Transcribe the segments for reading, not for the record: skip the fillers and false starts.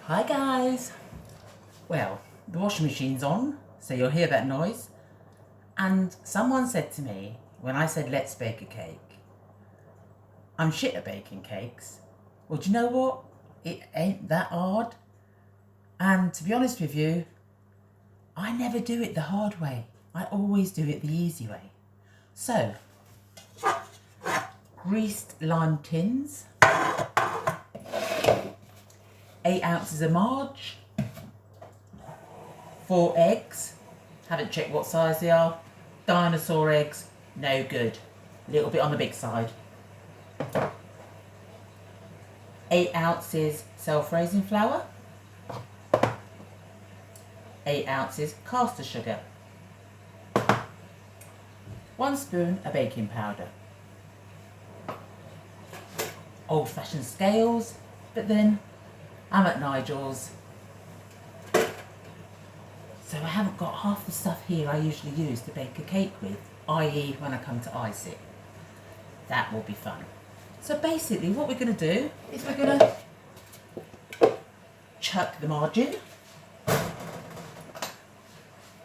Hi guys! Well, the washing machine's on, so you'll hear that noise. And someone said to me, when I said let's bake a cake, I'm shit at baking cakes. Well, do you know what? It ain't that hard. And to be honest with you, I never do it the hard way. I always do it the easy way. So, greased lime tins, 8 ounces of marge, 4 eggs, haven't checked what size they are, dinosaur eggs, no good, a little bit on the big side, 8 ounces self-raising flour, 8 ounces caster sugar, 1 spoon of baking powder, old-fashioned scales, but then I'm at Nigel's, so I haven't got half the stuff here I usually use to bake a cake with, i.e. when I come to ice it. That will be fun. So basically what we're going to do is we're going to chuck the margin,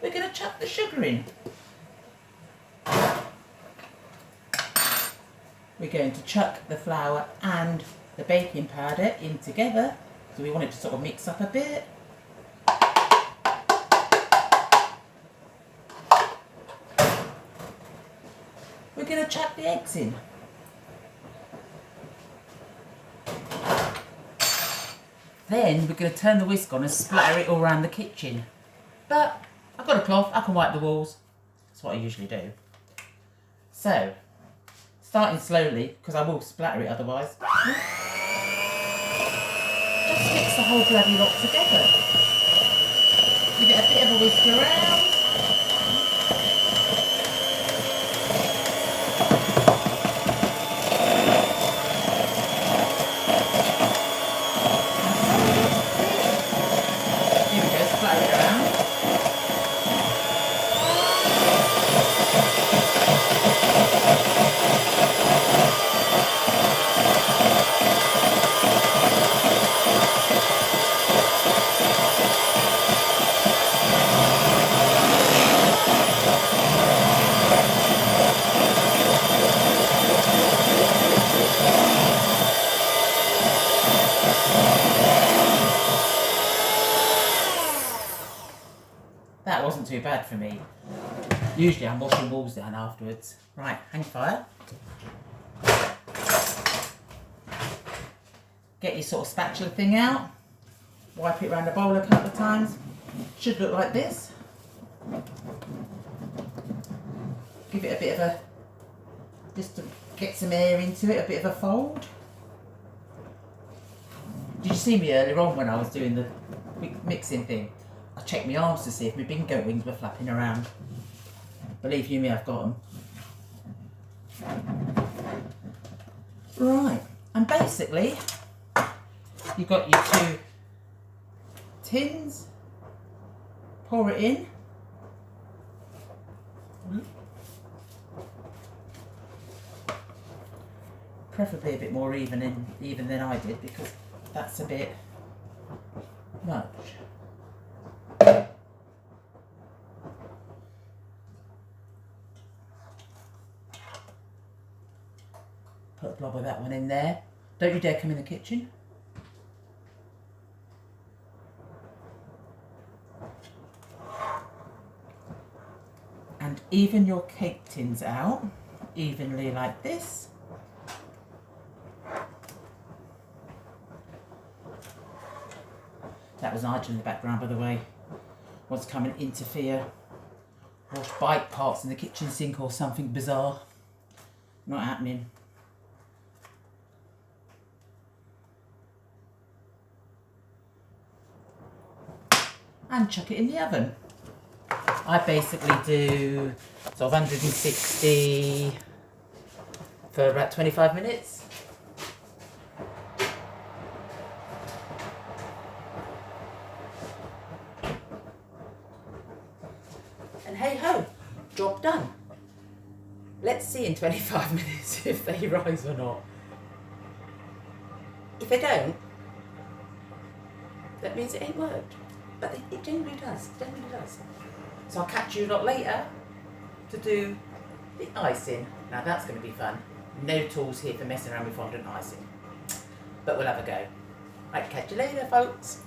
we're going to chuck the sugar in, we're going to chuck the flour and the baking powder in together, so we want it to sort of mix up a bit. We're going to chuck the eggs in. Then we're going to turn the whisk on and splatter it all around the kitchen. But I've got a cloth, I can wipe the walls. That's what I usually do. So, starting slowly, because I will splatter it otherwise. Just mix the whole bloody lot together. Give it a bit of a whisk around. Here we go, splatter it around. That wasn't too bad for me. Usually I'm washing walls down afterwards. Right, hang fire. Get your sort of spatula thing out. Wipe it around the bowl a couple of times. Should look like this. Give it a bit of a, just to get some air into it, a bit of a fold. Did you see me earlier on when I was doing the mixing thing? I checked my arms to see if my bingo wings were flapping around. Believe you me, I've got them. Right, and basically, you've got your 2 tins, pour it in. Preferably a bit more even than I did, because that's a bit much. Put a blob of that one in there. Don't you dare come in the kitchen. And even your cake tins out, evenly like this. That was Nigel in the background, by the way. Wants to come and interfere or bite parts in the kitchen sink or something bizarre. Not happening. And chuck it in the oven. I basically do sort of 160 for about 25 minutes. And hey ho, job done. Let's see in 25 minutes if they rise or not. If they don't, that means it ain't worked. But it generally does. It generally does. So I'll catch you a lot later to do the icing. Now that's going to be fun. No tools here for messing around with fondant icing. But we'll have a go. Right, catch you later, folks.